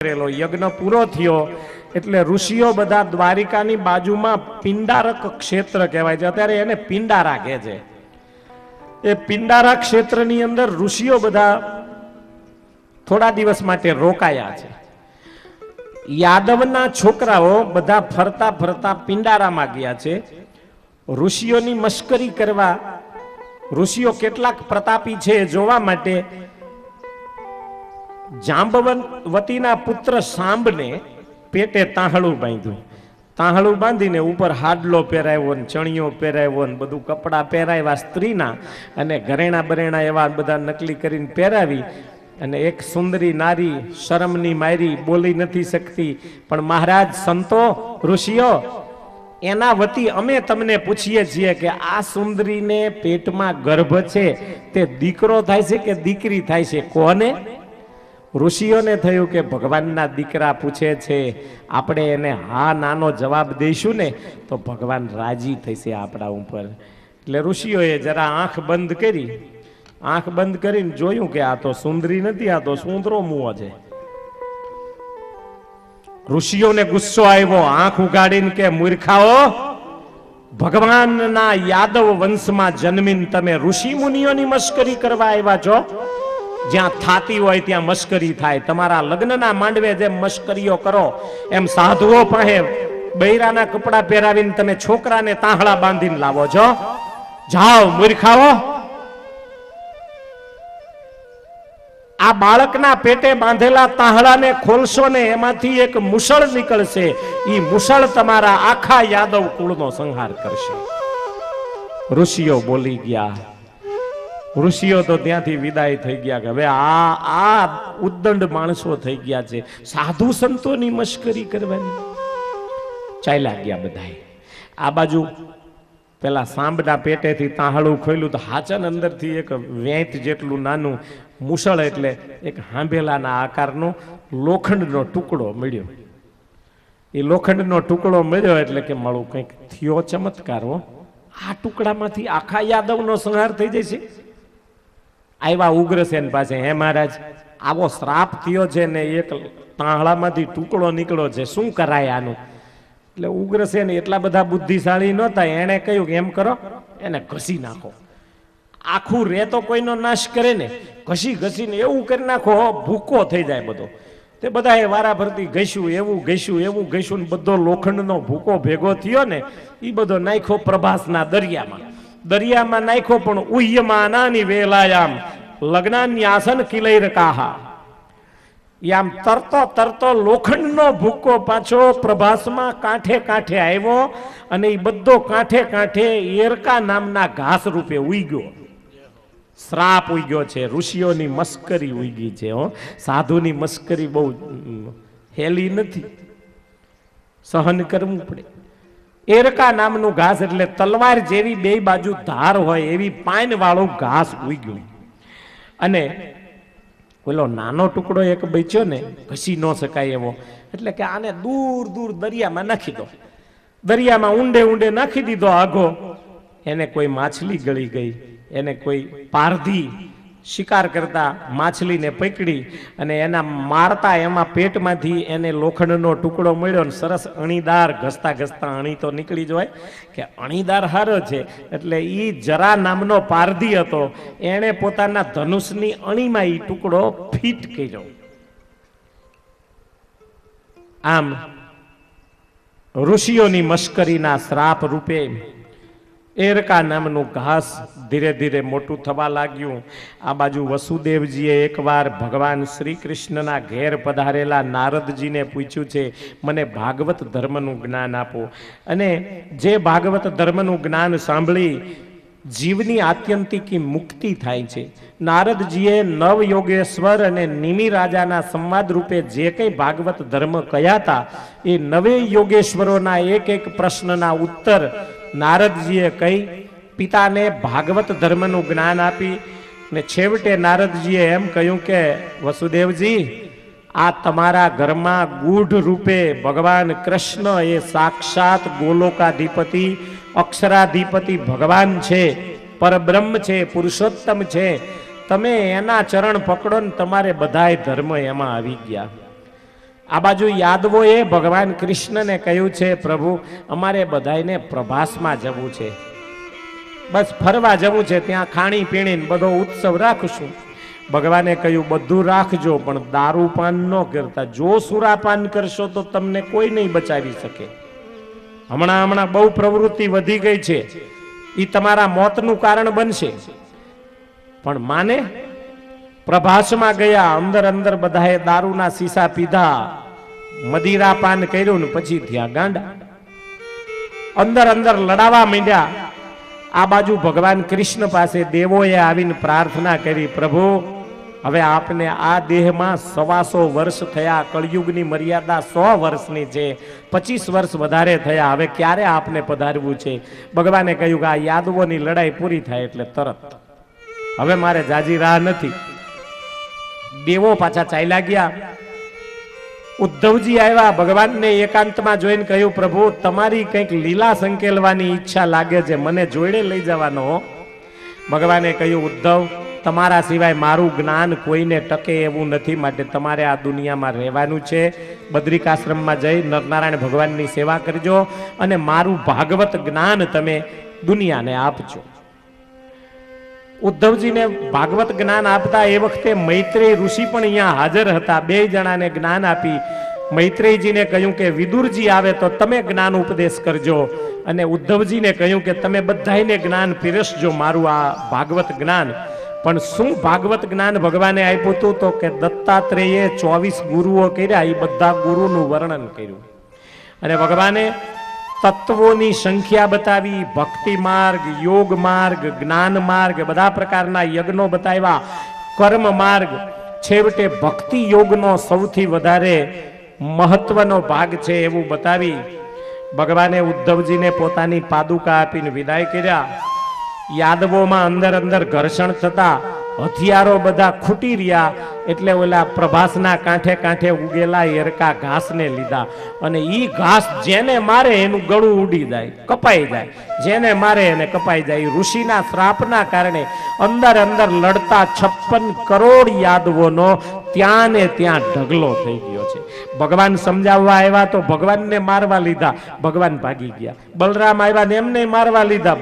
કરેલો યજ્ઞ પૂરો થયો એટલે ઋષિઓ બધા દ્વારિકાની બાજુમાં પિંડારક ક્ષેત્ર કહેવાય છે, અત્યારે એને પિંડારા કહે છે. એ પિંડારા ક્ષેત્રની અંદર ઋષિઓ બધા થોડા દિવસ માટે રોકાયા છે. યાદવના છોકરાઓ બધા ફરતા ફરતા પિંડારામાં ગયા છે ઋષિઓની મશ્કરી કરવા. ઋષિઓ કેટલાક પ્રતાપી છે જોવા માટે જાંબવતીના પુત્ર સાંબને પેટે તાહળું બાંધ્યું. તાહળું બાંધીને ઉપર હાડલો પહેરાવ્યો ને ચણિયો પહેરાવ્યો ને બધું કપડા પહેરાવ્યા સ્ત્રીના, અને ઘરેણા બરેણા એવા બધા નકલી કરીને પહેરાવી. અને એક સુંદરી નારી શરમની મારી બોલી નથી શકતી, પણ મહારાજ સંતો ઋષિઓ એના વતી અમે તમને પૂછીએ છીએ કે આ સુંદરીને પેટમાં ગર્ભ છે તે દીકરો થાય છે કે દીકરી થાય છે? કોને? ઋષિઓને થયું કે ભગવાનના દીકરા પૂછે છે, આપણે એને હા નાનો જવાબ દઈશું ને તો ભગવાન રાજી થશે આપણા ઉપર. એટલે ઋષિઓએ જરા આંખ બંધ કરી. આંખ બંધ કરીને જોયું કે આ તો સુંદરી નથી, આ તો સુંદરો મુવો છે. ઋષિઓને ગુસ્સો આવ્યો. આંખ ઉગાડીને કે મૂર્ખાઓ, ભગવાનના યાદવ વંશમાં જન્મીને તમે ઋષિ મુનિઓની મશ્કરી કરવા આવ્યા છો? જ્યાં થાતી હોય ત્યાં મશ્કરી થાય. તમારા લગ્નના માંડવે જેમ મશ્કરીઓ કરો એમ સાધુઓ પાસે બૈરાના કપડા પહેરાવીને તમે છોકરાને તાહળા બાંધીને લાવો છો. જાઓ મૂર્ખાઓ, આ બાળકના પેટે બાંધેલા તાહળાને ખોલશો ને એમાંથી એક મુસળ નીકળશે. એ મુસળ તમારા આખા યાદવ કુળનો સંહાર કરશે. ઋષિઓ બોલી ગયા. ઋષિઓ તો ત્યાંથી વિદાય થઈ ગયા કે હવે આ ઉદ્દંડ માણસો થઈ ગયા છે, સાધુ સંતોની મશ્કરી કરવાની. ચાલ્યા ગયા બધા. આ બાજુ પેલા સાંબના પેટેથી તાહળું ખોલ્યું તો હાચન અંદરથી એક વેંત જેટલું નાનું મુસળ, એટલે એક હાંભેલાના આકારનો લોખંડનો ટુકડો મળ્યો. એ લોખંડનો ટુકડો મળ્યો એટલે કે મળું કંઈક થયો ચમત્કાર. આ ટુકડામાંથી આખા યાદવનો સંહાર થઈ જશે. આવ્યા ઉગ્રસેન પાસે, હે મહારાજ આવો શ્રાપ થયો છે ને એક તાહળામાંથી ટુકડો નીકળ્યો છે, શું કરાય આનું? એટલે ઉગ્રસેન એટલા બધા બુદ્ધિશાળી નહોતા. એણે કહ્યું કે એમ કરો, એને ઘસી નાખો. આખું રે તો કોઈનો નાશ કરે ને, ઘસી ઘસીને એવું કરી નાખો ભૂકો થઈ જાય બધો. તે બધાએ વારા ફરતી ઘસ્યું, એવું ઘસ્યું, એવું ઘસ્યું ને બધો લોખંડનો ભૂકો ભેગો થયો ને એ બધો નાખ્યો પ્રભાસના દરિયામાં. દરિયામાં નાખ્યો પણ ઉય્યમાનાની વેલાયામ લગ્નાની આસન કિલૈર કાહા. આમ તરતો તરતો લોખંડનો ભૂકો પાછો પ્રભાસમાં કાંઠે કાંઠે આવ્યો, અને એ બધો કાંઠે કાંઠે એરકા નામના ઘાસ રૂપે ઉગ્યો. શ્રાપ ઉગ્યો છે. ઋષિઓની મસ્કરી ઉગી છે. સાધુની મસ્કરી બહુ હેલી નથી, સહન કરવું પડે. એરકા નામનું ઘાસ એટલે તલવાર જેવી બે બાજુ ધાર હોય એવી પાન વાળું ઘાસ ઉગ્યું. અને પેલો નાનો ટુકડો એક બચ્યો ને, ઘસી ન શકાય એવો, એટલે કે આને દૂર દૂર દરિયામાં નાખી દો. દરિયામાં ઊંડે ઊંડે નાખી દીધો આઘો. એને કોઈ માછલી ગળી ગઈ, એને કોઈ પારધી શિકાર કરતા માછલીને પકડી અને એના મારતા એમાં પેટમાંથી એને લોખંડનો ટુકડો મળ્યો ને સરસ અણીદાર. ઘસતા ઘસતા અણી તો નીકળી જ હોય કે અણીદાર હારો છે. એટલે એ જરા નામનો પારધી હતો, એણે પોતાના ધનુષની અણીમાં એ ટુકડો ફિટ કર્યો. આમ ઋષિઓની મશ્કરીના શ્રાપ રૂપે એરકા નામનું ઘાસ ધીરે ધીરે મોટું થવા લાગ્યું. આ બાજુ વસુદેવજીએ એકવાર ભગવાન શ્રી કૃષ્ણના ઘેર પધારેલા નારદજીને પૂછ્યું છે, મને ભાગવત ધર્મનું જ્ઞાન આપો. અને જે ભાગવત ધર્મનું જ્ઞાન સાંભળી જીવની આત્યંતિકી મુક્તિ થાય છે. નારદજીએ નવ યોગેશ્વર અને નિમિ રાજાના સંવાદ રૂપે જે કંઈ ભાગવત ધર્મ કહ્યા હતા એ નવે યોગેશ્વરોના એક એક પ્રશ્નના ઉત્તર નારદજીએ કહી પિતાને ભાગવત ધર્મનું જ્ઞાન આપી. ને છેવટે નારદજીએ એમ કહ્યું કે વસુદેવજી, આ તમારા ઘરમાં ગૂઢ રૂપે ભગવાન કૃષ્ણ એ સાક્ષાત ગોલોકાધિપતિ અક્ષરાધિપતિ ભગવાન છે, પરબ્રહ્મ છે, પુરુષોત્તમ છે. તમે એના ચરણ પકડો ને તમારે બધાય ધર્મ એમાં આવી ગયા. આ બાજુ યાદવોએ ભગવાન કૃષ્ણને કહ્યું છે, પ્રભુ અમારે બધાને પ્રભાસમાં જવું છે, બસ ફરવા જવું છે, ત્યાં ખાણી પીણી બધો ઉત્સવ રાખશું. ભગવાને કહ્યું બધું રાખજો પણ દારૂપાન ન કરતા. જો સુરાપાન કરશો તો તમને કોઈ નહીં બચાવી શકે. હમણાં બહુ પ્રવૃત્તિ વધી ગઈ છે, એ તમારા મોતનું કારણ બનશે. પણ માને પ્રભાસમાં ગયા, અંદર બધાએ દારૂના સીસા પીધા, મદિરા પાન કર્યું ને પછી થયા ગાંડા. અંદર લડાવા માંડ્યા. આ બાજુ ભગવાન કૃષ્ણ પાસે દેવોએ આવીને પ્રાર્થના કરી, પ્રભુ હવે આપને આ દેહમાં 125 વર્ષ થયા, કળયુગની મર્યાદા 100 વર્ષની છે, 25 વર્ષ વધારે થયા, હવે ક્યારે આપને પધારવું છે? ભગવાને કહ્યું કે આ યાદવોની લડાઈ પૂરી થાય એટલે તરત, હવે મારે જાજી રાહ નથી. દેવો પાછા ચાલ્યા ગયા. ઉદ્ધવજી આવ્યા, ભગવાનને એકાંતમાં જોઈને કહ્યું, પ્રભુ તમારી કંઈક લીલા સંકેલવાની ઈચ્છા લાગે છે, મને જોડે લઈ જવાનો. ભગવાને કહ્યું, ઉદ્ધવ તમારા સિવાય મારું જ્ઞાન કોઈને ટકે એવું નથી, માટે તમારે આ દુનિયામાં રહેવાનું છે. બદ્રિકાશ્રમમાં જઈ નરનારાયણ ભગવાનની સેવા કરજો અને મારું ભાગવત જ્ઞાન તમે દુનિયાને આપજો. ઉદ્ધવજીને ભાગવત જ્ઞાન આપતા એ વખતે મૈત્રેય ઋષિ પણ અહીંયા હાજર હતા. 2 જણાને જ્ઞાન આપી. મૈત્રેયજીને કહ્યું કે વિદુરજી આવે તો તમે જ્ઞાન ઉપદેશ કરજો, અને ઉદ્ધવજીને કહ્યું કે તમે બધાને જ્ઞાન પીરસજો, મારું આ ભાગવત જ્ઞાન. પણ શું ભાગવત જ્ઞાન ભગવાને આપ્યું હતું? તો કે દત્તાત્રેયે 24 ગુરુઓ કર્યા, એ બધા ગુરુનું વર્ણન કર્યું. અને ભગવાને તત્વોની સંખ્યા બતાવી, ભક્તિ માર્ગ, યોગ માર્ગ, જ્ઞાન માર્ગ, બધા પ્રકારના યજ્ઞો બતાવ્યા, કર્મ માર્ગ. છેવટે ભક્તિ યોગનો સૌથી વધારે મહત્વનો ભાગ છે એવું બતાવી ભગવાને ઉદ્ધવજીને પોતાની પાદુકા આપીને વિદાય કર્યા. યાદવોમાં અંદર ઘર્ષણ થતા હથિયારો બધા ખૂટી રહ્યા, એટલે ઓલા પ્રભાસના કાંઠે ઉગેલા એરકા ઘાસને લીધા, અને ઈ ઘાસ જેને મારે એનું ગળું ઉડી જાય, કપાઈ જાય, જેને મારે એને કપાઈ જાય. ઋષિના શ્રાપના કારણે અંદર લડતા 56 કરોડ યાદવોનો ત્યાં ને ત્યાં ઢગલો થઈ ગયો છે. ભગવાન સમજાવવા આવ્યા તો ભગવાનને મારવા લીધા, ભગવાન ભાગી ગયા. બલરામ આવ્યા ને એમને મારવા લીધા,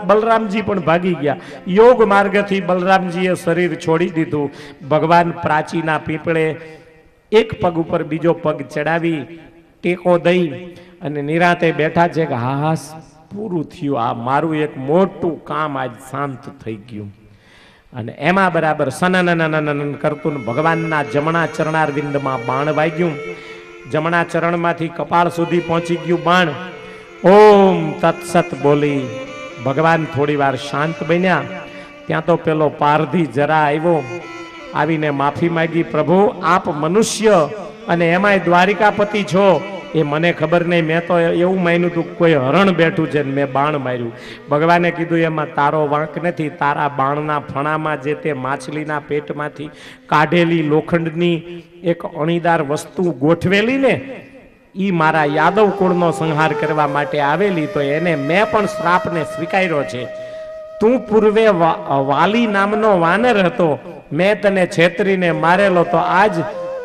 બલરામજી પણ ભાગી ગયા. યોગ માર્ગથી બલરામજીએ શરીર છોડી દીધું. ભગવાન પ્રાચીના પીપળે એક પગ ઉપર બીજો પગ ચડાવી ટેકો દઈ અને નિરાતે બેઠા છે કે હાસ પૂરું થયું, આ મારું એક મોટું કામ આજ શાંત થઈ ગયું. અને એમાં બરાબર સનનનનનન કરતું ભગવાનના જમણા ચરણારવિંદમાં બાણ વાગ્યું. જમણા ચરણમાંથી કપાળ સુધી પહોંચી ગયું બાણ. ઓમ તત્સત બોલી ભગવાન થોડી વાર શાંત બન્યા. ત્યાં તો પેલો પારધી જરા આવ્યો, આવીને માફી માંગી, પ્રભુ આપ મનુષ્ય અને એમાંય દ્વારિકાપતિ છો એ મને ખબર નહીં, મેં તો એવું માન્યું હતું કોઈ હરણ બેઠું છે ને મેં બાણ માર્યું. ભગવાને કીધું એમાં તારો વાંક નથી, તારા બાણના ફણામાં જે તે માછલીના પેટમાંથી કાઢેલી લોખંડની એક અણીદાર વસ્તુ ગોઠવેલી ને, ઈ મારા યાદવ કુળનો સંહાર કરવા માટે આવેલી, તો એને મેં પણ શ્રાપને સ્વીકાર્યો છે. તું પૂર્વે વાલી નામનો વાનર હતો, મેં તને છેતરીને મારેલો, તો આજ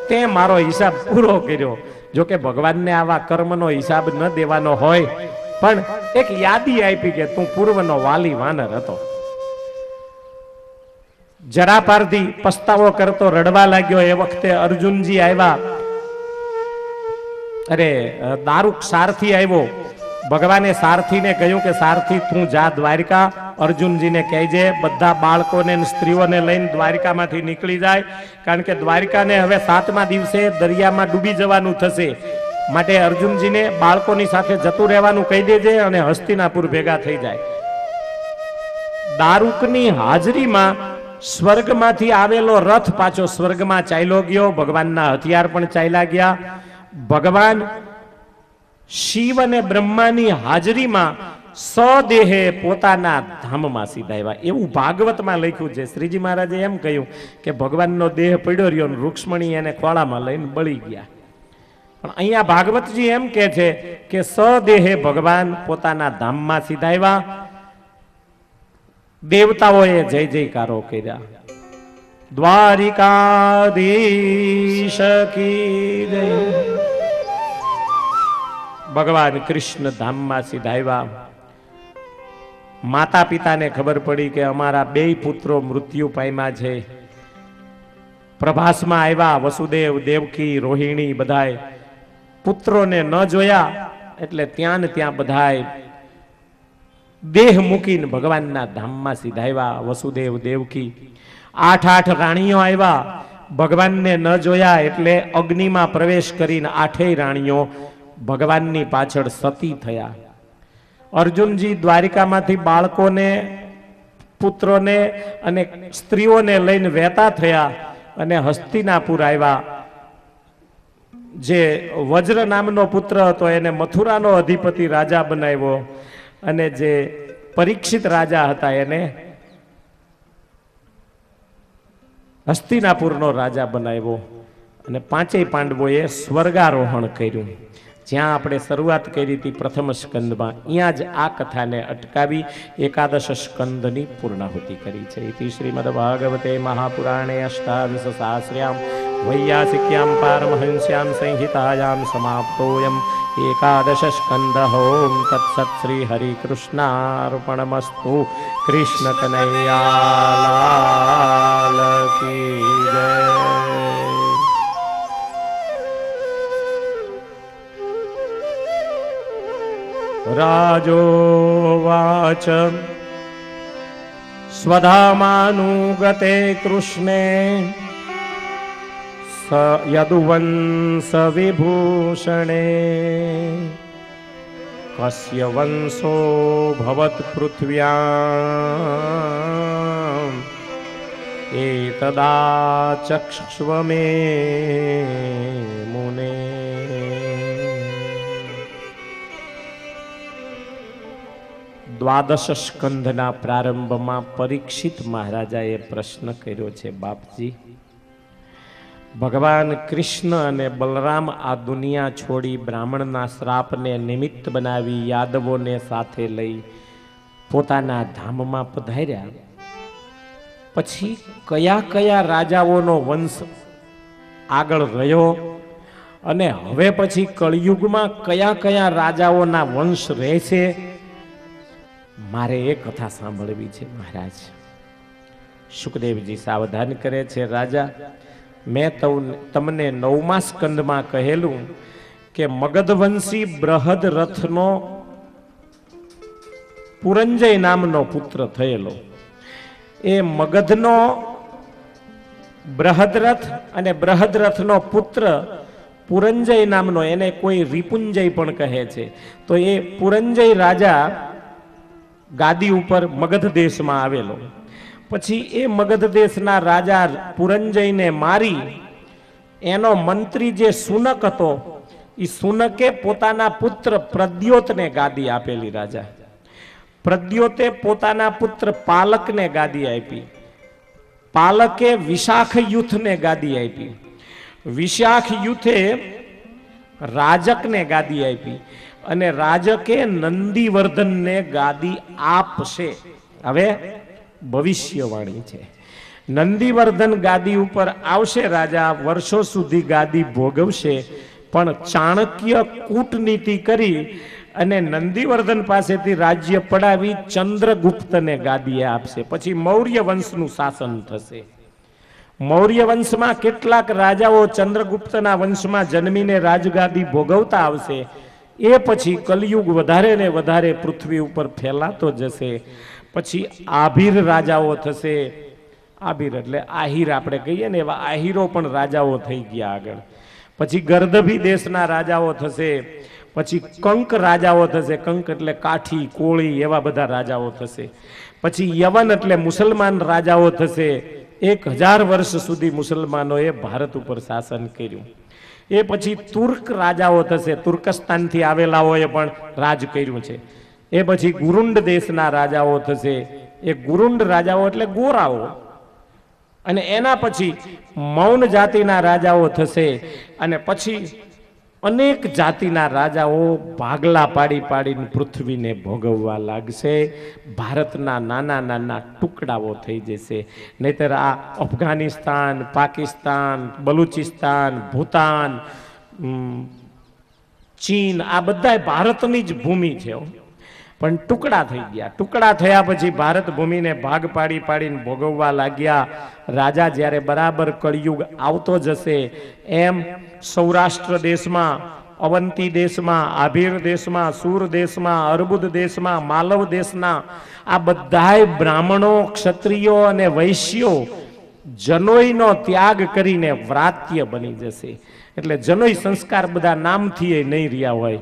તે મારો હિસાબ પૂરો કર્યો. જોકે ભગવાનને આવા કર્મનો હિસાબ ન દેવાનો હોય, પણ એક યાદી આપી કે તું પૂર્વનો વાલી વાનર હતો. જરા પારધી પસ્તાવો કરતો રડવા લાગ્યો. એ વખતે અર્જુનજી આવ્યા, અરે દારૂક સારથી આવ્યો. ભગવાને સારથીને કહ્યું કે સારથી તું જા દ્વારિકા, અર્જુનજીને કહેજે બધા બાળકોને સ્ત્રીઓને લઈને દ્વારિકામાંથી નીકળી જાય, કારણ કે દ્વારિકાને હવે 7મા દિવસે દરિયામાં ડૂબી જવાનું થશે. માટે અર્જુનજીને બાળકોની સાથે જતું રહેવાનું કહી દેજે અને હસ્તિનાપુર ભેગા થઈ જાય. દારૂકની હાજરીમાં સ્વર્ગમાંથી આવેલો રથ પાછો સ્વર્ગમાં ચાલ્યો ગયો. ભગવાનના હથિયાર પણ ચાલ્યા ગયા. ભગવાન શિવ અને બ્રહ્માની હાજરીમાં સદેહે પોતાના ધામમાં સીધાવ્યા, એવું ભાગવતમાં લખ્યું છે. શ્રીજી મહારાજે એમ કહ્યું કે ભગવાનનો દેહ પડ્યો રહ્યો, રૂક્ષ્મણી એને ખોળામાં લઈને બળી ગયા. પણ અહીંયા ભાગવતજી એમ કહે છે કે સદેહે ભગવાન પોતાના ધામમાં સીધાવ્યા. દેવતાઓએ જય જયકારો કર્યા. દ્વારિકાધીશ કી જય. ભગવાન કૃષ્ણ ધામમાં સીધાવ્યા. માતા પિતાને ખબર પડી કે અમારા બે પુત્રો મૃત્યુ પામ્યા છે. પ્રભાસમાં આવ્યા વસુદેવ, દેવકી, રોહિણી બધાય પુત્રોને ન જોયા એટલે ત્યાં ને ત્યાં બધાય દેહ મૂકીને ભગવાનના ધામમાં સીધાવ્યા. વસુદેવ, દેવકી, 8 રાણીઓ આવ્યા. ભગવાનને ન જોયા એટલે અગ્નિમાં પ્રવેશ કરીને 8 રાણીઓ ભગવાનની પાછળ સતી થયા. અર્જુનજી દ્વારિકામાંથી બાળકોને, પુત્રોને અને સ્ત્રીઓને લઈને વહેતા થયા અને હસ્તિનાપુર આવ્યા. જે વજ્ર નામનો પુત્ર હતો એને મથુરાનો અધિપતિ રાજા બનાવ્યો અને જે પરીક્ષિત રાજા હતા એને હસ્તિનાપુરનો રાજા બનાવ્યો. અને 5 પાંડવોએ સ્વર્ગારોહણ કર્યું. જ્યાં આપણે શરૂઆત કરી હતી પ્રથમ સ્કંદમાં, અહીંયા જ આ કથાને અટકાવી 11 સ્કંદની પૂર્ણાહુતિ કરી છે. ઇતિ શ્રીમદ ભાગવતે મહાપુરાણે અષ્ટાદશ સહસ્ર્યામ વૈયાસિક્યામ પારમહંસ્યામ સંહિતાયામ સમાપ્તોયમ 11 સ્કંદઃ. ઓમ તત્સત શ્રી હરિકૃષ્ણાર્પણમસ્તુ. કૃષ્ણ કનૈયાલાલ કી જય. રાજોવાચ સ્વધામાનુગતે કૃષ્ણે યદુવંશ વિભૂષણે કસ્ય વંશો ભવત પૃથ્વ્યામ એતદા ચક્ષ્વ મે મુને. દ્વાદશ સ્કંધના પ્રારંભમાં પરીક્ષિત મહારાજાએ પ્રશ્ન કર્યો છે, બાપજી, ભગવાન કૃષ્ણ અને બલરામ આ દુનિયા છોડી બ્રાહ્મણના શ્રાપને નિમિત્ત બનાવી યાદવોને સાથે લઈ પોતાના ધામમાં પધાર્યા. પછી કયા કયા રાજાઓનો વંશ આગળ રહ્યો અને હવે પછી કળિયુગમાં કયા કયા રાજાઓના વંશ રહેશે, મારે એ કથા સાંભળવી છે મહારાજ. શુકદેવજી સાવધાન કરે છે, રાજા, મેં તમને 9મા સ્કંદમાં કહેલું કે મગધવંશી બૃહદ રથનો પુરંજય નામનો પુત્ર થયેલો. એ મગધનો બૃહદરથ અને બૃહદરથનો પુત્ર પુરંજય નામનો, એને કોઈ રિપુંજય પણ કહે છે. તો એ પુરંજય રાજા ગાદી ઉપર મગધ દેશમાં આવેલો. પછી એ મગધ દેશના રાજા પુરંજયને મારી એનો મંત્રી જે સુનક હતો, એ સુનકે પોતાના પુત્ર પ્રદ્યોતને ગાદી આપેલી. રાજા પ્રદ્યોતે પોતાના પુત્ર પાલકને ગાદી આપી. પાલકે વિશાખ યુથને ગાદી આપી. વિશાખ યુથે રાજકને ગાદી આપી અને રાજકે નંદીવર્ધનને ગાદી આપશે. હવે ભવિષ્યવાણી છે. નંદીવર્ધન ગાદી ઉપર આવશે, રાજા વર્ષો સુધી ગાદી ભોગવશે, પણ ચાણક્ય કૂટનીતિ કરી અને નંદીવર્ધન પાસેથી રાજ્ય પડાવી ચંદ્રગુપ્તને ગાદીએ આપશે. પછી મૌર્ય વંશનું શાસન થશે. મૌર્ય વંશમાં કેટલાક રાજાઓ ચંદ્રગુપ્તના વંશમાં જન્મીને રાજગાદી ભોગવતા આવશે. એ પછી કલિયુગ વધારે ને વધારે પૃથ્વી ઉપર ફેલાતો જશે. પછી આભીર રાજાઓ થશે. આભીર એટલે આહિર આપણે કહીએ ને, એવા આહિરો પણ રાજાઓ થઈ ગયા આગળ. પછી ગર્દભી દેશના રાજાઓ થશે. પછી કંક રાજાઓ થશે. કંક એટલે કાઠી, કોળી, એવા બધા રાજાઓ થશે. પછી યવન એટલે મુસલમાન રાજાઓ થશે. 1000 વર્ષ સુધી મુસલમાનોએ ભારત ઉપર શાસન કર્યું. એ પછી તુર્ક રાજાઓ થશે. તુર્કસ્તાનથી આવેલાઓએ પણ રાજ કર્યું છે. એ પછી ગુરુંડ દેશના રાજાઓ થશે. એ ગુરુંડ રાજાઓ એટલે ગોરાઓ. અને એના પછી મૌન જાતિના રાજાઓ થશે. અને પછી અનેક જાતિના રાજાઓ ભાગલા પાડી પાડીને પૃથ્વીને ભોગવવા લાગશે. ભારતના નાના નાના ટુકડાઓ થઈ જશે. નહીતર આ અફઘાનિસ્તાન, પાકિસ્તાન, બલુચિસ્તાન, ભૂતાન, ચીન, આ બધા ભારતની જ ભૂમિ છે, પણ ટુકડા થઈ ગયા. ટુકડા થયા પછી ભારત ભૂમિને ભાગ પાડી પાડીને ભોગવવા લાગ્યા. રાજા જ્યારે બરાબર કળિયુગ આવતો જશે એમ સૌરાષ્ટ્ર દેશમાં, અવંતી દેશમાં, આભીર દેશમાં, સુર દેશમાં, અર્બુદ દેશમાં, માલવ દેશના આ બધાય બ્રાહ્મણો, ક્ષત્રિયો અને વૈશ્યો જનોઈનો ત્યાગ કરીને વ્રાત્ય બની જશે. એટલે જનોઈ સંસ્કાર બધા નામથી નહીં રહ્યા હોય.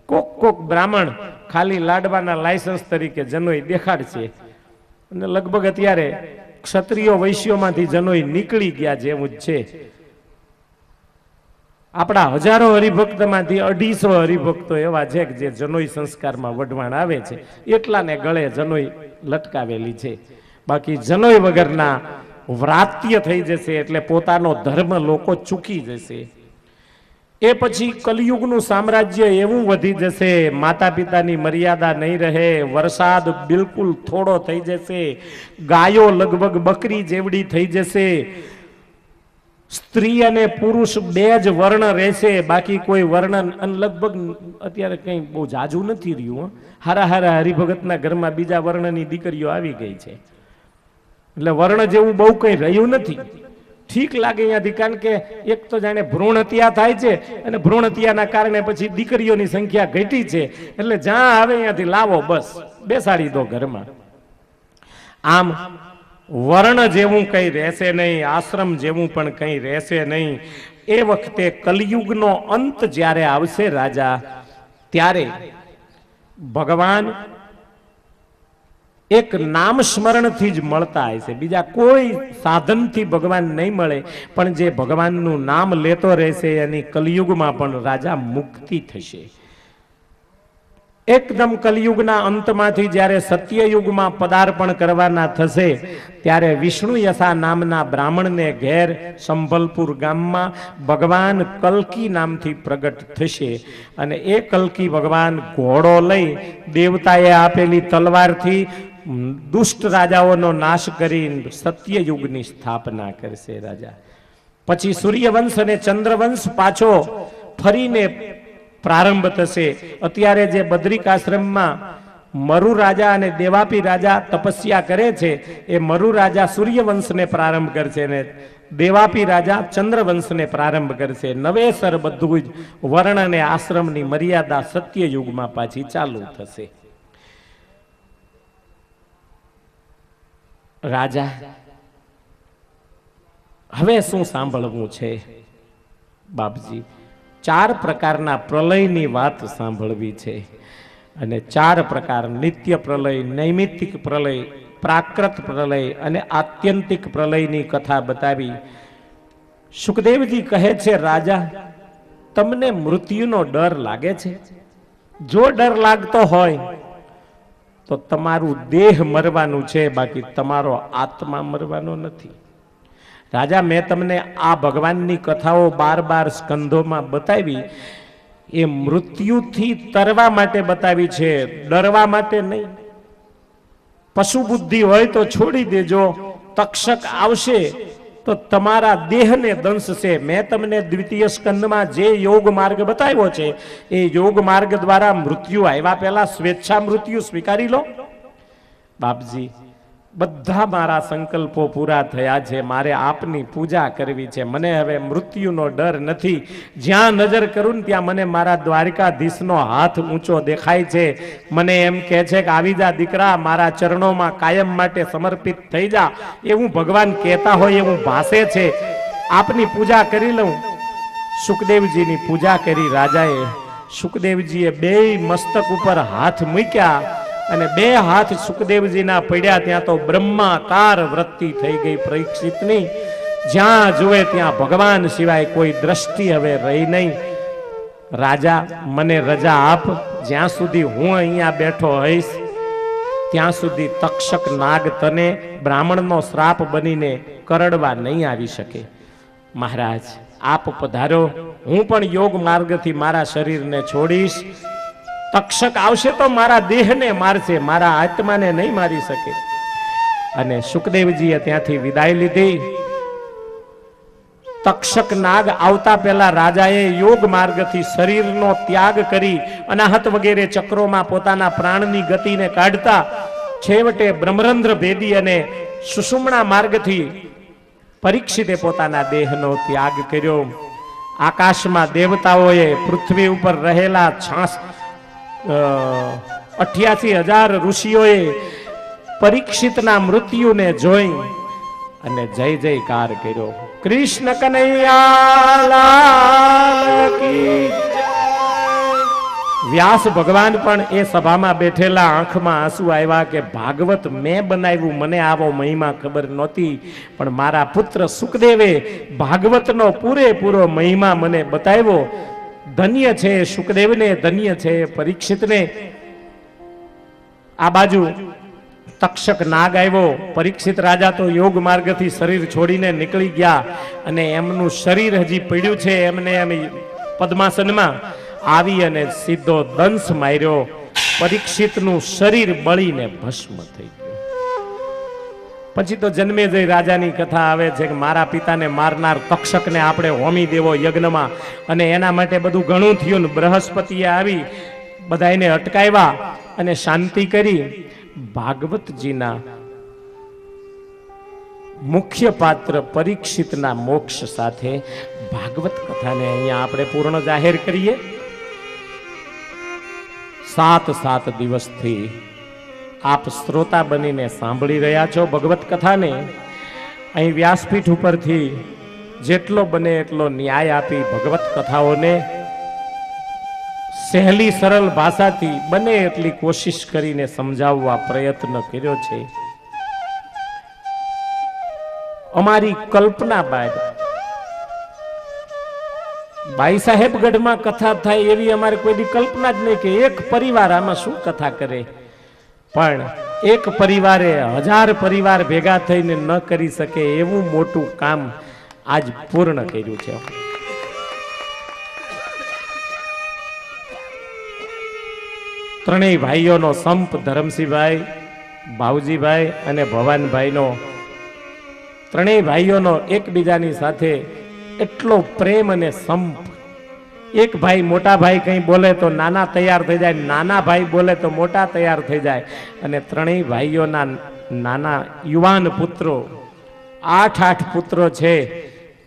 કોક બ્રાહ્મણ ખાલી લાડવાના લાયસન્સ તરીકે જનોઈ દેખાડશે, અને લગભગ અત્યારે ક્ષત્રિયો વૈશ્યોમાંથી જનોઈ નીકળી ગયા જેવું જ છે. આપણા હજારો હરિભક્તમાંથી 250 હરિભક્તો એવા છે કે જે જનોઈ સંસ્કારમાં વઢવાણ આવે છે, એટલાને ગળે જનોઈ લટકાવેલી છે. બાકી જનોઈ વગરના વ્રાત્ય થઈ જશે એટલે પોતાનો ધર્મ લોકો ચૂકી જશે. એ પછી કલિયુગનું સામ્રાજ્ય એવું વધી જશે, માતા પિતાની મર્યાદા નહીં રહે, વરસાદ બિલકુલ થોડો થઈ જશે, ગાયો લગભગ બકરી જેવડી થઈ જશે, સ્ત્રી અને પુરુષ બે જ વર્ણ રહેશે, બાકી કોઈ વર્ણ. લગભગ અત્યારે કંઈ બહુ જાજુ નથી રહ્યું. હારા હારા હરિભગતના ઘરમાં બીજા વર્ણની દીકરીઓ આવી ગઈ છે, એટલે વર્ણ જેવું બહુ કંઈ રહ્યું નથી. ઠીક લાગે અહીંયાથી, કારણ કે એક તો જાણે ભ્રૂણ હત્યા થાય છે, અને ભ્રૂણ હત્યાના કારણે પછી દીકરીઓની સંખ્યા ઘટી છે, એટલે જ્યાં આવે અહીંયાથી લાવો, બસ બેસાડી દો ઘરમાં. આમ વર્ણ જેવું કંઈ રહેશે નહીં, આશ્રમ જેવું પણ કંઈ રહેશે નહીં. એ વખતે કલિયુગનો અંત જ્યારે આવશે રાજા, ત્યારે ભગવાન એક નામ સ્મરણથી જ મળતા હશે, બીજા કોઈ સાધનથી ભગવાન નહીં મળે. પણ જે ભગવાનનું નામ લેતો રહેશે એની કલિયુગમાં પણ રાજા મુક્તિ થશે. એકદમ કલિયુગના અંતમાંથી જ્યારે સત્યયુગમાં પદાર્પણ કરવાના થશે, ત્યારે વિષ્ણુ યસા નામના બ્રાહ્મણને ઘેર સંભલપુર ગામમાં ભગવાન કલ્કી નામથી પ્રગટ થશે. અને એ કલ્કી ભગવાન ઘોડો લઈ દેવતાએ આપેલી તલવારથી દુષ્ટ રાજાઓનો નાશ કરી સત્યયુગની સ્થાપના કરશે રાજા. પછી સૂર્યવંશ અને ચંદ્રવંશ પાછો ફરીને પ્રારંભ થશે. અત્યારે જે બદ્રિક આશ્રમમાં મરુ રાજા અને દેવાપી રાજા તપસ્યા કરે છે, એ મરુ રાજા સૂર્યવંશને પ્રારંભ કરશે ને દેવાપી રાજા ચંદ્રવંશને પ્રારંભ કરશે. નવેસર બધું જ વર્ણ અને આશ્રમની મર્યાદા સત્યયુગમાં પાછી ચાલુ થશે. રાજા, હવે શું સાંભળવું છે બાપજી? 4 પ્રકારના પ્રલયની વાત સાંભળવી છે, અને 4 પ્રકાર, નિત્ય પ્રલય, નૈમિત્તિક પ્રલય, પ્રાકૃત પ્રલય અને આત્યંતિક પ્રલયની કથા બતાવી. સુખદેવજી કહે છે, રાજા, તમને મૃત્યુનો ડર લાગે છે? જો ડર લાગતો હોય તો તમારું દેહ મરવાનું છે, બાકી તમારો આત્મા મરવાનો નથી. રાજા, મેં તમને આ ભગવાનની કથાઓ 12 સ્કંધોમાં બતાવી, એ મૃત્યુથી તરવા માટે બતાવી છે, ડરવા માટે નહીં. પશુ બુદ્ધિ હોય તો છોડી દેજો, તક્ષક આવશે તો તમારા દેહને દંશશે. મેં તમને દ્વિતીય સ્કંદમાં જે યોગ માર્ગ બતાવ્યો છે, એ યોગ માર્ગ દ્વારા મૃત્યુ આવ્યા પહેલા સ્વેચ્છા મૃત્યુ સ્વીકારી લો. બાપજી, બધા મારા સંકલ્પો પૂરા થયા છે, મારે આપની પૂજા કરવી છે. મને હવે મૃત્યુનો ડર નથી. જ્યાં નજર કરું ને ત્યાં મને મારા દ્વારકાધીશનો હાથ ઊંચો દેખાય છે. મને એમ કહે છે કે આવી જા દીકરા, મારા ચરણોમાં કાયમ માટે સમર્પિત થઈ જા, એવું ભગવાન કહેતા હોય એવું ભાસે છે. આપની પૂજા કરી લઉં. સુખદેવજીની પૂજા કરી રાજાએ. સુખદેવજીએ 2 મસ્તક ઉપર હાથ મૂક્યા, અને 2 હાથ સુખદેવજીના પડ્યા ત્યાં તો બ્રહ્માકાર વૃત્તિ થઈ ગઈ પરીક્ષિતની. જ્યાં જુએ ત્યાં ભગવાન સિવાય કોઈ દ્રષ્ટિ હવે રહી નહીં. રાજા, મને રજા આપ. જ્યાં સુધી હું અહીંયા બેઠો હોઈશ ત્યાં સુધી તક્ષક નાગ તને બ્રાહ્મણનો શ્રાપ બનીને કરડવા નહીં આવી શકે. મહારાજ, આપ પધારો. હું પણ યોગ માર્ગથી મારા શરીરને છોડીશ. તક્ષક આવશે તો મારા દેહને મારશે, મારા આત્માને નહીં મારી શકે. અને સુખદેવજીએ ત્યાંથી વિદાય લીધી. તક્ષક નાગ આવતા પહેલા રાજાએ યોગ માર્ગથી શરીરનો ત્યાગ કરી અનાહત વગેરે ચક્રોમાં પોતાના પ્રાણની ગતિને કાઢતા છેવટે બ્રહ્મરંધ્ર ભેદી અને સુષુમ્ણા માર્ગથી પરીક્ષિતે પોતાના દેહનો ત્યાગ કર્યો. આકાશમાં દેવતાઓએ પૃથ્વી ઉપર રહેલા 88,000 ઋષિઓએ પરીક્ષિતના મૃત્યુને જોઈ અને જય જયકાર કર્યો. કૃષ્ણ કનૈયા લાલ કી જય. વ્યાસ ભગવાન પણ એ સભામાં બેઠેલા આંખમાં આંસુ આવ્યા કે ભાગવત મેં બનાવ્યું, મને આવો મહિમા ખબર નહોતી, પણ મારા પુત્ર સુખદેવે ભાગવતનો પૂરેપૂરો મહિમા મને બતાવ્યો. ધન્ય છે સુખદેવને, ધન્ય છે પરીક્ષિતને. આ બાજુ તક્ષક નાગ આવ્યો. પરીક્ષિત રાજા તો યોગ માર્ગથી શરીર છોડીને નીકળી ગયા અને એમનું શરીર હજી પડ્યું છે એમને એમ પદ્માસનમાં આવી અને સીધો દંશ માર્યો. પરીક્ષિતનું શરીર બળીને ભસ્મ થઈ ગયું. પછી તો જન્મેજય રાજાની કથા આવે છે કે મારા પિતાને મારનાર તક્ષકને આપણે હોમી દેવો યજ્ઞમાં, અને એના માટે બધું ઘણું થયું. બૃહસ્પતિએ આવી બધાને અટકાવ્યા અને શાંતિ કરી. ભાગવતજીના મુખ્ય પાત્ર પરીક્ષિતના મોક્ષ સાથે ભાગવત કથાને અહીંયા આપણે પૂર્ણ જાહેર કરીએ. 7 દિવસથી આપ શ્રોતા બનીને સાંભળી રહ્યા છો ભગવત કથાને. અહીં વ્યાસપીઠ ઉપરથી જેટલો બને એટલો ન્યાય આપી ભગવત કથાઓને સહેલી સરળ ભાષાથી બને એટલી કોશિશ કરીને સમજાવવા પ્રયત્ન કર્યો છે. અમારી કલ્પના બાદ ભાઈ સાહેબ ગઢમાં કથા થાય એવી અમારે કોઈ કલ્પના જ નહીં કે એક પરિવાર આમાં શું કથા કરે, પણ એક પરિવારે 1000 પરિવાર ભેગા થઈને ન કરી શકે એવું મોટું કામ આજ પૂર્ણ કર્યું છે. ત્રણેય ભાઈઓનો સંપ, ધરમસિંહભાઈ, ભાવજીભાઈ અને ભવાનભાઈનો, ત્રણેય ભાઈઓનો એકબીજાની સાથે એટલો પ્રેમ અને સંપ. એક ભાઈ મોટા ભાઈ કંઈ બોલે તો નાના તૈયાર થઈ જાય, નાના ભાઈ બોલે તો મોટા તૈયાર થઈ જાય. અને ત્રણેય ભાઈઓના નાના યુવાન પુત્રો, 8 પુત્રો છે,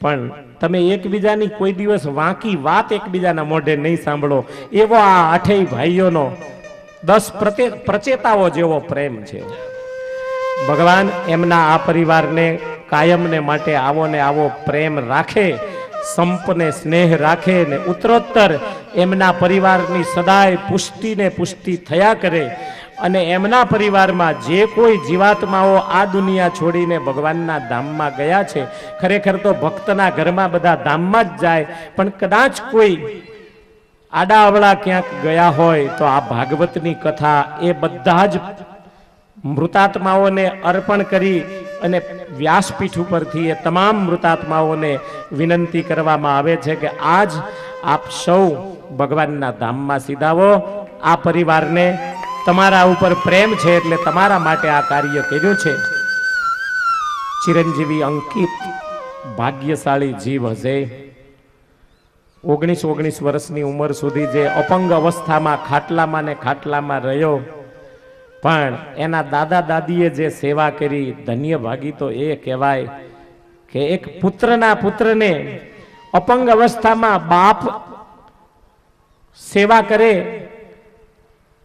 પણ તમે એકબીજાની કોઈ દિવસ વાંકી વાત એકબીજાના મોઢે નહીં સાંભળો એવો આ 8 ભાઈઓનો 10 પ્રચેતાઓ જેવો પ્રેમ છે. ભગવાન એમના આ પરિવારને કાયમને માટે આવો ને આવો પ્રેમ રાખે, સંપને સ્નેહ રાખે ને ઉત્તરોત્તર એમના પરિવારની સદાય પુષ્ટિને પુષ્ટિ થયા કરે. અને એમના પરિવારમાં જે કોઈ જીવાત્માઓ આ દુનિયા છોડીને ભગવાનના ધામમાં ગયા છે, ખરેખર તો ભક્તના ઘરમાં બધા ધામમાં જ જાય, પણ કદાચ કોઈ આડા અવળા ક્યાંક ગયા હોય તો આ ભાગવતની કથા એ બધા જ મૃતાત્માઓને અર્પણ કરી અને વ્યાસપીઠ ઉપરથી એ તમામ મૃતાત્માઓને વિનંતી કરવામાં આવે છે કે આજ આપ સૌ ભગવાનના ધામમાં સીધાવો. આ પરિવારને તમારા ઉપર પ્રેમ છે એટલે તમારા માટે આ કાર્ય કર્યું છે. ચિરંજીવી અંકિત ભાગ્યશાળી જીવ હશે. 19 વર્ષની ઉંમર સુધી જે અપંગ અવસ્થામાં ખાટલામાં ને ખાટલામાં રહ્યો, પણ એના દાદા દાદીએ જે સેવા કરી, ધન્ય ભાગી તો એ કહેવાય કે એક પુત્રને અપંગ અવસ્થામાં બાપ સેવા કરે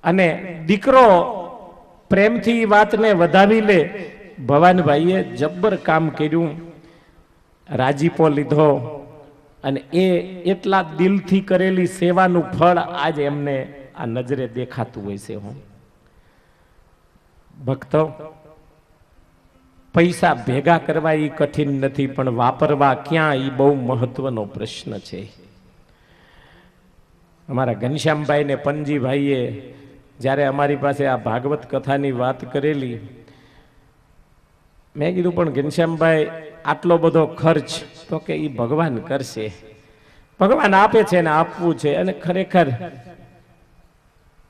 અને દીકરો પ્રેમથી વાતને વધાવી લે. ભવાનભાઈએ જબ્બર કામ કર્યું, રાજીપો લીધો અને એ એટલા દિલથી કરેલી સેવાનું ફળ આજ એમને આ નજરે દેખાતું હોય છે. ભક્તો, પૈસા ભેગા કરવા એ કઠિન નથી, પણ વાપરવા ક્યાં એ બહુ મહત્વનો પ્રશ્ન છે. અમારા ઘનશ્યામભાઈ ને પનજીભાઈએ જ્યારે અમારી પાસે આ ભાગવત કથાની વાત કરેલી, મેં કીધું પણ ઘનશ્યામભાઈ આટલો બધો ખર્ચ તો કે એ ભગવાન કરશે, ભગવાન આપે છે ને આપવું છે. અને ખરેખર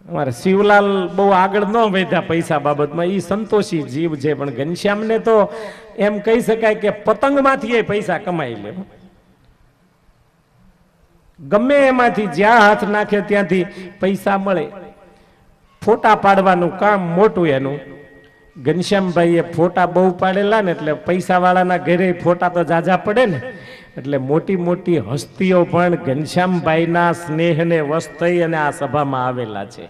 અમારા શિવલાલ બહુ આગળ ન વધ્યા પૈસા બાબતમાં, એ સંતોષી જીવ છે, પણ ઘનશ્યામને તો એમ કહી શકાય કે પતંગમાંથી એ પૈસા કમાઈ લે. ગમે એમાંથી જ્યાં હાથ નાખે ત્યાંથી પૈસા મળે. ફોટા પાડવાનું કામ મોટું એનું. ઘનશ્યામભાઈએ ફોટા બહુ પાડેલા ને એટલે પૈસા વાળાના ઘરે ફોટા તો જાજા પડે ને, એટલે મોટી મોટી હસ્તીઓ પણ ઘનશ્યામભાઈના સ્નેહને વશ થઈ અને આ સભામાં આવેલા છે.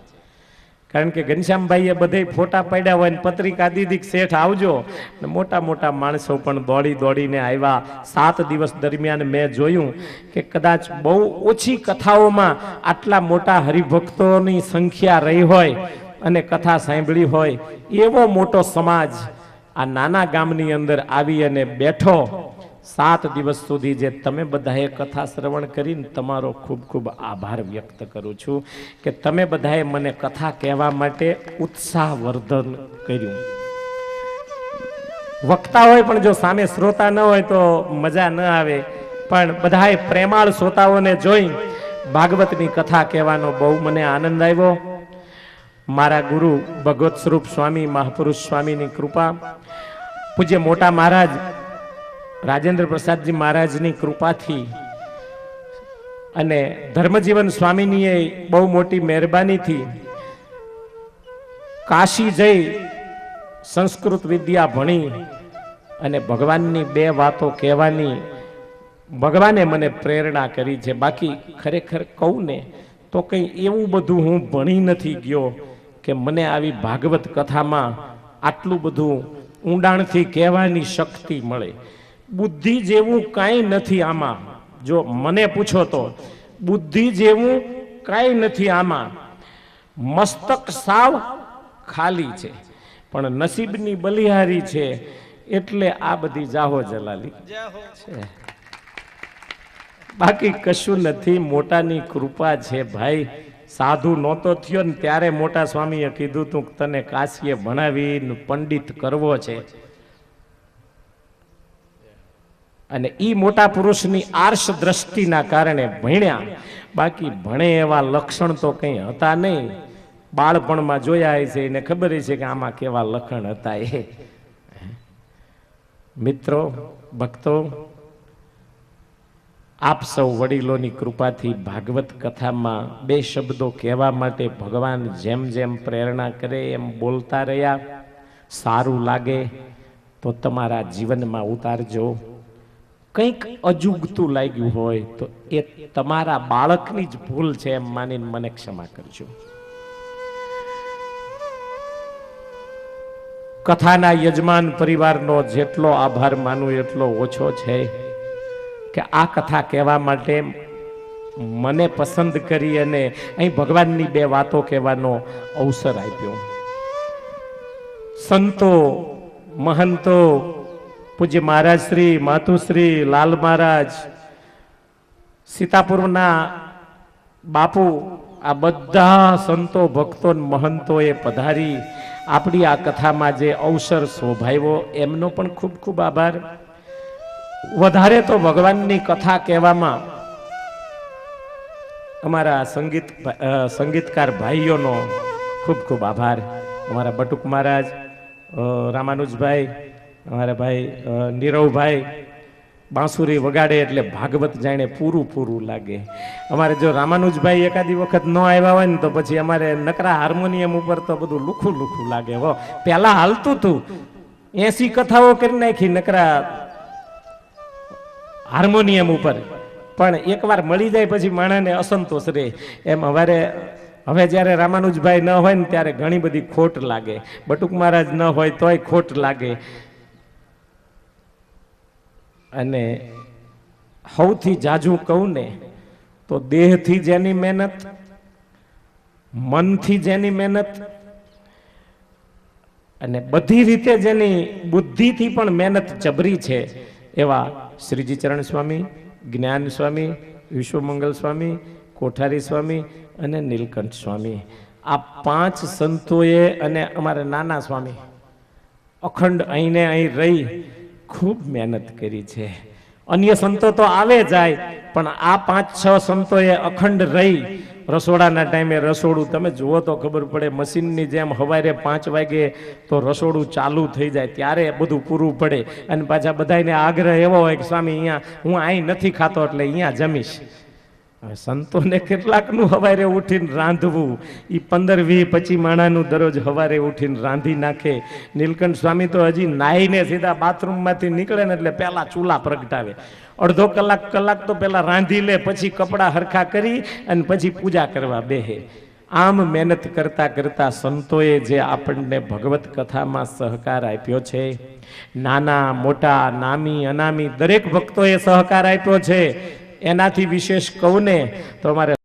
કારણ કે ઘનશ્યામભાઈએ બધે ફોટા પાડ્યા હોય ને પત્રિકા દીધી શેઠ આવજો, ને મોટા મોટા માણસો પણ દોડી દોડીને આવ્યા. 7 દિવસ દરમિયાન મેં જોયું કે કદાચ બહુ ઓછી કથાઓમાં આટલા મોટા હરિભક્તોની સંખ્યા રહી હોય અને કથા સાંભળી હોય એવો મોટો સમાજ આ નાના ગામની અંદર આવી અને બેઠો. 7 દિવસ સુધી જે તમે બધાએ કથા શ્રવણ કરીને તમારો ખૂબ ખૂબ આભાર વ્યક્ત કરું છું કે તમે બધાએ મને કથા કહેવા માટે ઉત્સાહવર્ધન કર્યું. વક્તા હોય પણ જો સામે શ્રોતા ન હોય તો મજા ન આવે, પણ બધાએ પ્રેમાળ શ્રોતાઓને જોઈ ભાગવતની કથા કહેવાનો બહુ મને આનંદ આવ્યો. મારા ગુરુ ભગવત સ્વરૂપ સ્વામી મહાપુરુષ સ્વામીની કૃપા, પૂજ્ય મોટા મહારાજ રાજેન્દ્ર પ્રસાદજી મહારાજની કૃપાથી અને ધર્મજીવન સ્વામીની બહુ મોટી મહેરબાનીથી કાશી જઈ સંસ્કૃત વિદ્યા ભણી અને ભગવાનની 2 વાતો કહેવાની ભગવાને મને પ્રેરણા કરી છે. બાકી ખરેખર કહું ને તો કંઈ એવું બધું હું ભણી નથી ગયો કે મને આવી ભાગવત કથામાં આટલું બધું ઊંડાણથી કહેવાની શક્તિ મળે. બુદ્ધિ જેવું કાંઈ નથી આમાં. જો મને પૂછો તો બુદ્ધિ જેવું કાંઈ નથી આમાં. મસ્તક સાવ ખાલી છે, પણ નસીબની બલિહારી છે એટલે આ બધી જાહો જલાલી છે. બાકી કશું નથી, મોટાની કૃપા છે ભાઈ. સાધુ નહોતો થયો ને ત્યારે મોટા સ્વામીએ કીધું તું તને કાશીએ ભણાવીને પંડિત કરવો છે, અને ઈ મોટા પુરુષની આર્ષ દ્રષ્ટિના કારણે ભણ્યા. બાકી ભણે એવા લક્ષણ તો કંઈ હતા નહીં. બાળપણમાં જોયા છે એને ખબર છે કે આમાં કેવા લક્ષણ હતા. એ મિત્રો ભક્તો, આપ સૌ વડીલોની કૃપાથી ભાગવત કથામાં 2 શબ્દો કહેવા માટે ભગવાન જેમ જેમ પ્રેરણા કરે એમ બોલતા રહ્યા. સારું લાગે તો તમારા જીવનમાં ઉતારજો. કંઈક અજુગતું લાગ્યું હોય તો એ તમારા બાળકની જ ભૂલ છે એમ માનીને મને ક્ષમા કરજો. કથાના યજમાન પરિવારનો જેટલો આભાર માનું એટલો ઓછો છે કે આ કથા કહેવા માટે મને પસંદ કરી અને અહીં ભગવાનની 2 વાતો કહેવાનો અવસર આપ્યો. સંતો, મહંતો, પૂજ્ય મહારાજ શ્રી, માતુશ્રી, લાલ મહારાજ, સીતાપુરના બાપુ, આ બધા સંતો ભક્તો મહંતોએ પધારી આપણી આ કથામાં જે અવસર શોભાવ્યો એમનો પણ ખૂબ ખૂબ આભાર. વધારે તો ભગવાનની કથા કહેવામાં અમારા સંગીતકાર ભાઈઓનો ખૂબ ખૂબ આભાર. અમારા બટુક મહારાજ, રામાનુજભાઈ, અમારા ભાઈ નીરવભાઈ બાંસુરી વગાડે એટલે ભાગવત જાણે પૂરું પૂરું લાગે. અમારે જો રામાનુજભાઈ એકાદી વખત ન આવ્યા હોય ને તો પછી અમારે નકરા હાર્મોનિયમ ઉપર તો બધું લુખું લુખું લાગે. હો, પેલા હાલતું હતું, 80 કથાઓ કરી નાખી નકરા હાર્મોનિયમ ઉપર, પણ એકવાર મળી જાય પછી માણસને અસંતોષ રહે. એમ હવે જ્યારે રામાનુજભાઈ ન હોય ને ત્યારે ઘણી બધી ખોટ લાગે. બટુક મહારાજ ન હોય તોય ખોટ લાગે. અને સૌથી જાજુ કહું ને તો દેહથી જેની મહેનત, મનથી જેની મહેનત અને બધી રીતે જેની બુદ્ધિથી પણ મહેનત જબરી છે એવા શ્રીજી ચરણ સ્વામી, જ્ઞાન સ્વામી, વિશ્વમંગલ સ્વામી, કોઠારી સ્વામી અને નીલકંઠ સ્વામી, આ 5 સંતોએ અને અમારા નાના સ્વામી અખંડ અહીંને અહીં રહી ખૂબ મહેનત કરી છે. અન્ય સંતો તો આવે જાય, પણ આ 5-6 સંતોએ અખંડ રહી રસોડાના ટાઈમે રસોડું તમે જુઓ તો ખબર પડે. મશીનની જેમ સવારે 5 વાગે તો રસોડું ચાલુ થઈ જાય ત્યારે બધું પૂરું પડે. અને પાછા બધાને આગ્રહ એવો હોય કે સ્વામી અહીંયા હું અહીં નથી ખાતો એટલે અહીંયા જમીશ. હવે સંતોને કેટલાકનું હવારે ઉઠીને રાંધવું, એ 15-20-25 માણાનું દરરોજ હવારે ઉઠીને રાંધી નાખે. નીલકંઠ સ્વામી તો હજી નાહીને સીધા બાથરૂમમાંથી નીકળે ને એટલે પહેલા ચૂલા પ્રગટાવે. અડધો કલાક તો પહેલા રાંધી લે, પછી કપડાં હરખા કરી અને પછી પૂજા કરવા બેહે. આમ મહેનત કરતા કરતા સંતોએ જે આપણને ભગવત કથામાં સહકાર આપ્યો છે, નાના મોટા નામી અનામી દરેક ભક્તોએ સહકાર આપ્યો છે. એનાથી વિશેષ કહું ને તો અમારે